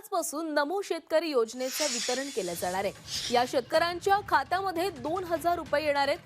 आजपासून नमो शेतकरी योजनेचं वितरण केलं जाणार आहे। या शेतकऱ्यांच्या खात्यामध्ये 2,000 रुपये येणार आहेत।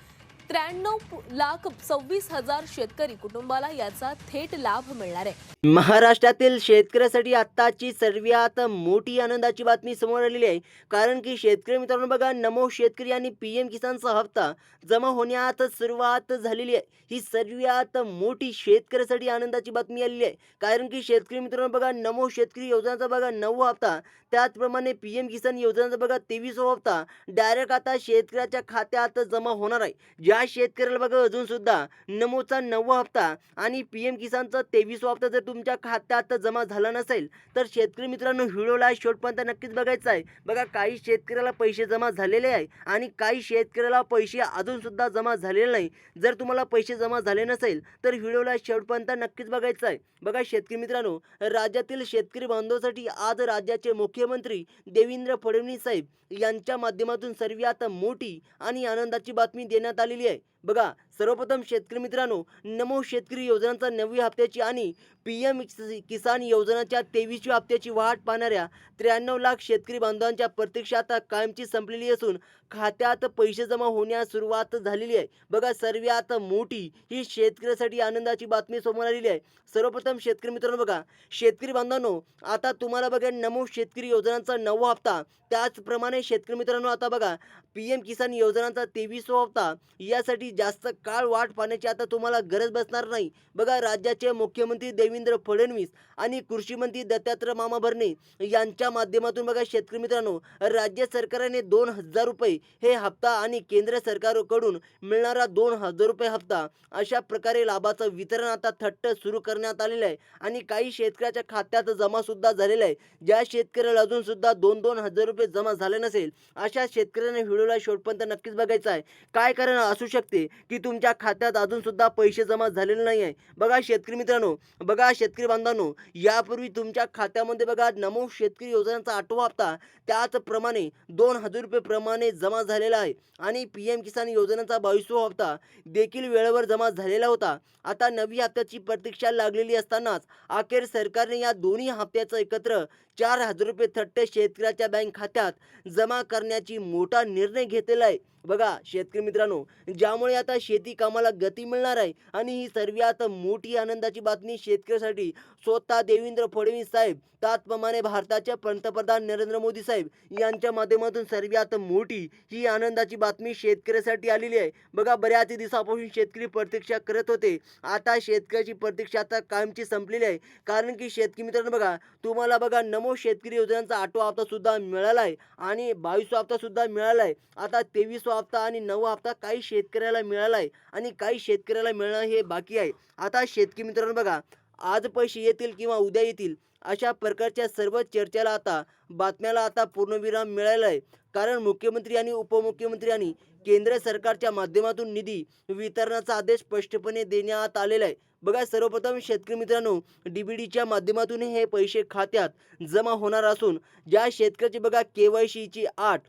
93,26,000 शेतकरी कुटुंबाला याचा थेट लाभ मिळणार आहे। महाराष्ट्रातील शेतकऱ्यासाठी आत्ताची सर्वात मोठी आनंदाची बातमी समोर आलेली आहे। कारण की शेतकरी मित्रांनो बघा, नमो शेतकरी आणि पीएम किसानचा हप्ता जमा होण्यात सुरुवात झालेली आहे। ही सर्वात मोठी शेतकऱ्यासाठी आनंदाची बातमी आलेली आहे। कारण की शेतकरी मित्रांनो बघा, नमो शेतकरी योजनेचा बघा 9वा हप्ता, त्याचप्रमाणे पीएम किसान योजनेचा बघा 23वा हप्ता डायरेक्ट आता शेतकऱ्याच्या खात्यात जमा होणार आहे। ज्या शेतकऱ्याला बघा अजून सुद्धा नमोचा 9वा हप्ता आणि पीएम किसानचा 23वा हप्ता जर तुमच्या खात्यात जमा झाला नसेल तर शेतकरी मित्रांनो व्हिडिओला शेवटपर्यंत नक्कीच बघायचा आहे। बघा, काही शेतकऱ्याला पैसे जमा झालेले आहे आणि काही शेतकऱ्याला पैसे अजून सुद्धा जमा झालेले नाही। जर तुम्हाला पैसे जमा झाले नसेल तर व्हिडिओला शेवटपर्यंत नक्कीच बघायचा आहे। बघा शेतकरी मित्रांनो, राज्यातील शेतकरी बांधवांसाठी आज राज्याचे मुख्यमंत्री देवेंद्र फडणवीस साहेब यांच्या माध्यमातून सर्वात मोठी आणि आनंदाची बातमी देण्यात आलेली आहे। बघा, सर्वप्रथम शेतकरी मित्रांनो, नमो शेतकरी योजनेचा 9व्या हप्त्याची आणि पीएम किसान योजनेच्या 23व्या हप्त्याची वाट पाहणाऱ्या 93 लाख शेतकरी बांधवांच्या प्रतीक्षा आता कायमची संपलेली असून खात्यात पैसे जमा होण्यास सुरुवात झालेली आहे। बघा, सर्वात मोठी ही शेतकऱ्यासाठी आनंदाची बातमी समोर आलेली आहे। सर्वप्रथम शेतकरी मित्रांनो बघा, शेतकरी बांधवांनो, आता तुम्हाला बघा नमो शेतकरी योजनेचा 9वा हप्ता, त्याचप्रमाणे शेतकरी मित्रांनो आता बघा पीएम किसान योजनेचा 23वा हप्ता, यासाठी जास्त काळ वाट पाहण्याची आता तुम्हाला गरज बसणार नाही। बघा, राज्याचे मुख्यमंत्री देवेंद्र फडणवीस आणि कृषी मंत्री दत्तात्रय मामा भरणे यांच्या माध्यमातून बघा शेतकरी मित्रांनो, राज्य सरकारने 2,000 रुपये हे हप्ता आणि केंद्र सरकारकडून मिळणारा 2,000 रुपये हप्ता, अशा प्रकारे लाभाचं वितरण आता थट्ट सुरू करण्यात आलेलं आहे आणि काही शेतकऱ्याच्या खात्यात जमा सुद्धा झालेलं आहे। ज्या शेतकऱ्याला अजून सुद्धा 2,000 रुपये जमा झाले नसेल अशा शेतकऱ्याने व्हिडिओला शेवटपर्यंत नक्कीच बघायचा आहे। काय कारण असू शकते की तुमच्या खात्यात अजून सुद्धा पैसे जमा झालेले नाही आहे। बघा शेतकरी मित्रांनो, बघा शेतकरी बांधवांनो, यापूर्वी तुमच्या खात्यामध्ये बघा नमो शेतकरी योजनेचा 8वा हप्ता, त्याचप्रमाणे 2,000 रुपये प्रमाणे जमा झालेला आहे आणि पीएम किसान योजनेचा 22वा हप्ता देखील वेळेवर जमा झालेला होता। आता 9व्या हप्त्याची प्रतीक्षा लागलेली असतानाच अखेर सरकारने या दोन्ही हप्त्याचं एकत्र 4,000 रुपये थट्ट शेतकऱ्याच्या बँक खात्यात जमा करण्याची मोठा निर्णय घेतलेला आहे। बघा शेतकरी मित्रांनो, ज्यामुळे आता शेती कामाला गती मिळणार आहे आणि ही सर्वात मोठी आनंदाची बातमी शेतकऱ्यासाठी स्वतः देवेंद्र फडणवीस साहेब, त्याचप्रमाणे भारताचे पंतप्रधान नरेंद्र मोदी साहेब यांच्या माध्यमातून सर्वात मोठी ही आनंदाची बातमी शेतकऱ्यासाठी आलेली आहे। बघा, बऱ्याच दिवसापासून शेतकरी प्रतीक्षा करत होते। आता शेतकऱ्याची प्रतीक्षा आता कायमची संपलेली आहे। कारण की शेतकरी मित्रांनो बघा, तुम्हाला बघा नमो शेतकरी योजनेचा 8वा हप्ता सुद्धा मिळाला आहे आणि 22वा हप्ता सुद्धा मिळाला आहे। आता 23वा हप्ता आणि 9वा हप्ता काही शेतकऱ्याला मिळाला आहे आणि काही शेतकऱ्याला मिळणं हे बाकी आहे। आता शेतकरी मित्रांनो बघा, आज पैसे येतील किंवा उद्या येतील अशा प्रकारच्या सर्व चर्चेला आता बातम्याला आता पूर्णविराम मिळाला आहे। कारण मुख्यमंत्री आणि उपमुख्यमंत्री आणि केंद्र सरकारच्या माध्यमातून निधी वितरणाचा आदेश स्पष्टपणे देण्यात आलेला आहे। बघा, सर्वप्रथम शेतकरी मित्रांनो, डीबीडीच्या माध्यमातून हे पैसे खात्यात जमा होणार असून ज्या शेतकऱ्याची बघा केवायसीची अट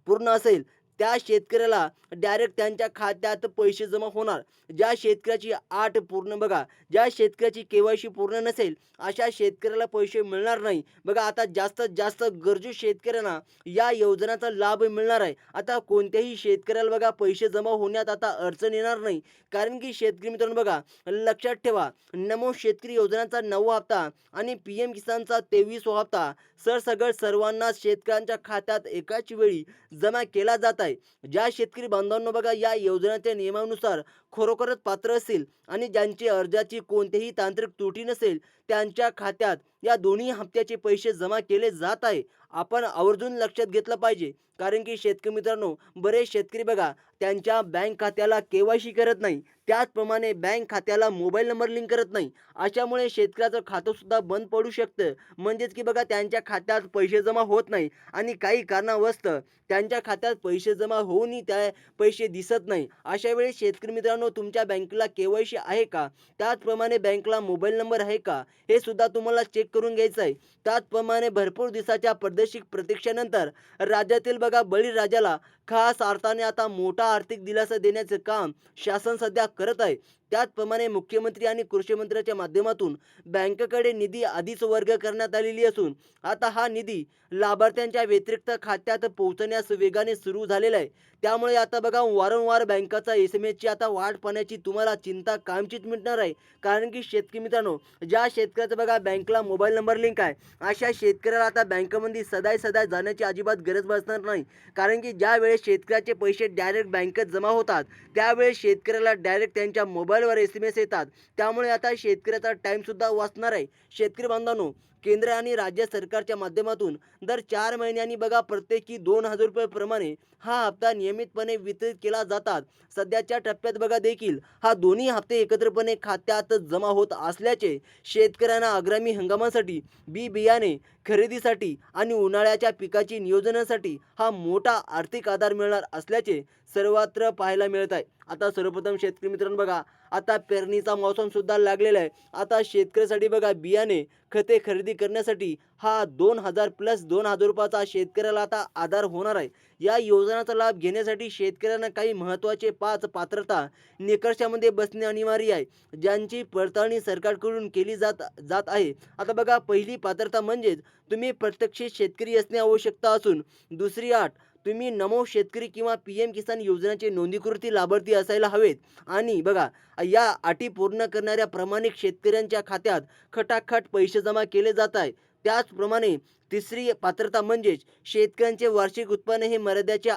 पूर्ण असेल त्या शेतकऱ्याला डायरेक्ट त्यांच्या खात्यात पैसे जमा होणार। ज्या शेतकऱ्याची अट पूर्ण बघा, ज्या शेतकऱ्याची केवायसी पूर्ण नसेल अशा शेतकऱ्याला पैसे मिळणार नाही। बघा, आता जास्तीत जास्त गरजू शेतकऱ्यांना या योजनेचा लाभ मिळणार आहे। आता कोणत्याही शेतकऱ्याला बघा पैसे जमा होण्यात आता अडचण येणार नाही। कारण की शेतकरी मित्रांनो बघा, लक्षात ठेवा, नमो शेतकरी योजनेचा 9वा हप्ता आणि पीएम किसानचा 23वा हप्ता सरसकट सर्वांना शेतकऱ्यांच्या खात्यात एकाच वेळी जमा केला जात आहे। ज्या शेतकरी बांधवांनो बघा या योजनेच्या नियमानुसार खरोखरच पात्र असेल आणि ज्यांची अर्जाची कोणतीही तांत्रिक त्रुटी नसेल त्यांच्या खात्यात या दोन्ही हप्त्याचे पैसे जमा केले जात आहे। आपण आवर्जून लक्षात घेतलं पाहिजे। कारण की शेतकरी मित्रांनो, बरेच शेतकरी बघा त्यांच्या बँक खात्याला केवायसी करत नाही, त्याचप्रमाणे बँक खात्याला मोबाईल नंबर लिंक करत नाही। अशामुळे शेतकऱ्याचं खातं सुद्धा बंद पडू शकतं। म्हणजेच की बघा त्यांच्या खात्यात पैसे जमा होत नाही आणि काही कारणावस्तव त्यांच्या खात्यात पैसे जमा होऊनही त्या पैसे दिसत नाही। अशा वेळी शेतकरी मित्रांनो, तुमच्या बँकेला केवायसी आहे का, त्याचप्रमाणे बँकला मोबाईल नंबर आहे का, हे सुद्धा तुम्हाला चेक करून घ्यायचं आहे। त्याचप्रमाणे भरपूर दिवसाच्या परदेशी प्रतीक्षेनंतर राज्यातील बघा बळीराजाला खास अर्थाने आता मोठा आर्थिक दिलासा देण्याचे काम शासन सध्या करत आहे। त्याचप्रमाणे मुख्यमंत्री आणि कृषी मंत्र्याच्या माध्यमातून बँकेकडे निधी आधीच वर्ग करण्यात आलेली असून आता हा निधी लाभार्थ्यांच्या व्यतिरिक्त खात्यात पोहोचण्यास वेगाने सुरू झालेला आहे. त्यामुळे आता बघा वारंवार बँकाचा SMS ची आता वाट पाहण्याची तुम्हाला चिंता कायमचीच मिटणार आहे. कारण की शेतकरी मित्रांनो, ज्या शेतकऱ्याचा बघा बँकला मोबाईल नंबर लिंक आहे, अशा शेतकऱ्याला आता बँकेमध्ये सदाय जाण्याची अजिबात गरज भासणार नाही. कारण की ज्या वेळेस शेतकऱ्याचे पैसे डायरेक्ट बँकेत जमा होतात, त्यावेळेस शेतकऱ्याला डायरेक्ट त्यांच्या मोबाईलवर SMS येतात. त्यामुळे आता शेतकऱ्याचा टाईमसुद्धा वाचणार आहे. शेतकरी बांधवांनो, केंद्र आणि राज्य सरकारच्या माध्यमातून दर 4 महिन्यांनी बघा प्रत्येकी 2,000 रुपये प्रमाणे हा हप्ता नियमितपणे वितरित केला जातात. सध्याच्या टप्प्यात बघा देखील हा दोन्ही हप्ते एकत्रपणे खात्यात जमा होत असल्याचे शेतकऱ्यांना आगामी हंगामासाठी बी बियाणे खरेदीसाठी आणि उन्हाळ्याच्या पिकाची नियोजनासाठी हा मोठा आर्थिक आधार मिळणार असल्याचे सर्वत्र पाहायला मिळत आहे. आता सर्वप्रथम शेतकरी मित्रांनो बघा, आता पेरणीचा मौसम सुद्धा लागलेला आहे. आता शेतकऱ्यासाठी बघा बियाणे खते खरेदी करण्यासाठी हा 2,000 प्लस 2,000 रुपयाचा शेतकऱ्याला आता आधार होणार आहे. या योजनाचा लाभ घेण्यासाठी शेतकऱ्यांना काही महत्त्वाचे 5 पात्रता निकषामध्ये बसणे अनिवार्य आहे, ज्यांची पडताळणी सरकारकडून केली जात आहे. आता बघा, पहिली पात्रता म्हणजेच तुम्ही प्रत्यक्ष शेतकरी असणे आवश्यकता असून दुसरी अट, तुम्ही नमो शेतकरी किंवा PM किसान योजनेचे नोंदणीकृत लाभार्थी असायला हवेत. आणि बघा, या अटी पूर्ण करणाऱ्या प्रामाणिक शेतकऱ्यांच्या खात्यात खटाखट पैसे जमा केले जात आहे. त्याचप्रमाणे तिसरी पात्रता म्हणजेच शेतकऱ्यांचे वार्षिक उत्पन्न हे मर्यादेचे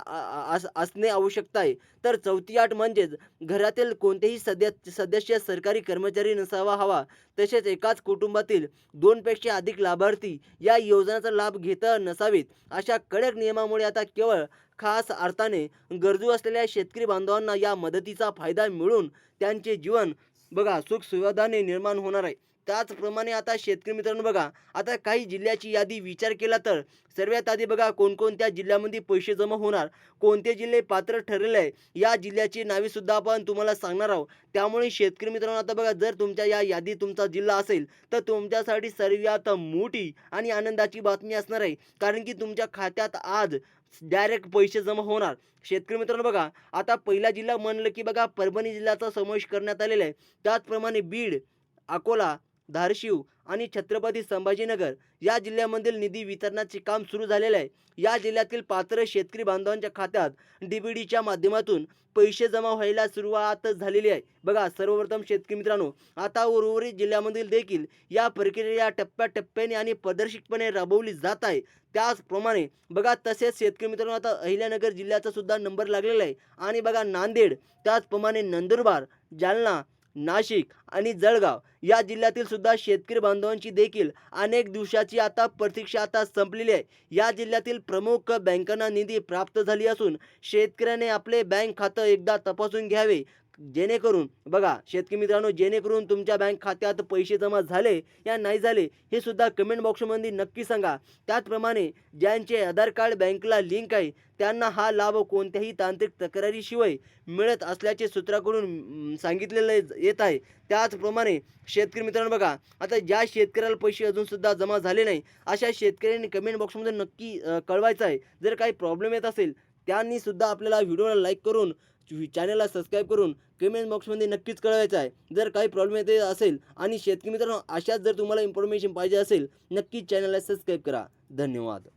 असणे आवश्यक आहे. तर चौथी अट म्हणजेच घरातील कोणतेही सदस्य सरकारी कर्मचारी नसावा हवा. तसेच एकाच कुटुंबातील 2 पेक्षा अधिक लाभार्थी या योजनेचा लाभ घेत नसावेत. अशा कडक नियमामुळे आता केवळ खास अर्थाने गरजू असलेल्या शेतकरी बांधवांना या मदतीचा फायदा मिळून त्यांचे जीवन बघा सुख सुविधाने निर्माण होणार आहे. त्याचप्रमाणे आता शेतकरी मित्रांनो बघा, आता काही जिल्ह्याची यादी विचार केला तर सर्वात आधी बघा कोणकोणत्या जिल्ह्यामध्ये पैसे जमा होणार, कोणते जिल्हे पात्र ठरलेले आहे, या जिल्ह्याची नावे सुद्धा आपण तुम्हाला सांगणार आहोत. त्यामुळे शेतकरी मित्रांनो आता बघा, जर तुमच्या या यादीत तुमचा जिल्हा असेल तर तुमच्यासाठी सर्वात मोठी आणि आनंदाची बातमी असणार आहे. कारण की तुमच्या खात्यात आज डायरेक्ट पैसे जमा होणार. शेतकरी मित्रांनो बघा, आता पहिला जिल्हा म्हणलं की बघा परभणी जिल्ह्याचा समावेश करण्यात आलेला आहे. त्याचप्रमाणे बीड, अकोला, धाराशिव आणि छत्रपती संभाजीनगर या जिल्ह्यामधील निधी वितरणाचे काम सुरू झालेले आहे. या जिल्ह्यातील पात्र शेतकरी बांधवांच्या खात्यात DBDच्या माध्यमातून पैसे जमा व्हायला सुरुवात झालेली आहे. बघा, सर्वप्रथम शेतकरी मित्रांनो, आता उर्वरित जिल्ह्यामधील देखील या प्रक्रिया टप्प्याटप्प्याने आणि पारदर्शकपणे राबवली जात आहे. त्याचप्रमाणे बघा, तसेच शेतकरी मित्रांनो आता अहिल्यानगर जिल्ह्याचा सुद्धा नंबर लागलेला आहे. आणि बघा नांदेड, त्याचप्रमाणे नंदुरबार, जालना, नाशिक आणि जळगाव या जिल्ह्यातील सुद्धा शेतकरी बांधवांची देखील अनेक दिवसाची आता प्रतीक्षा आता संपलेली आहे. या जिल्ह्यातील प्रमुख बँकांना निधी प्राप्त झाली असून शेतकऱ्याने आपले बँक खातं एकदा तपासून घ्यावे, जेणेकरून बघा शेतकरी मित्रांनो, जेणेकरून तुमच्या बँक खात्यात पैसे जमा झाले या नाही झाले हे सुद्धा कमेंट बॉक्समध्ये नक्की सांगा. त्याचप्रमाणे ज्यांचे आधार कार्ड बँकेला लिंक आहे त्यांना हा लाभ कोणत्याही तांत्रिक तक्रारीशिवाय मिळत असल्याचे सूत्राकडून सांगितलेले येत आहे. त्याचप्रमाणे शेतकरी मित्रांनो बघा, आता ज्या शेतकऱ्याला पैसे अजूनसुद्धा जमा झाले नाही अशा शेतकऱ्यांनी कमेंट बॉक्समध्ये नक्की कळवायचं आहे. जर काही प्रॉब्लेम येत असेल त्यांनी सुद्धा आपल्याला व्हिडिओला लाईक करून चॅनलला सबस्क्राईब करून कमेंट बॉक्समध्ये नक्कीच कळवायचं आहे. जर काही प्रॉब्लेम येते असेल आणि शेतकरी मित्रांनो अशाच जर तुम्हाला इन्फॉर्मेशन पाहिजे असेल नक्कीच चॅनलला सबस्क्राईब करा. धन्यवाद.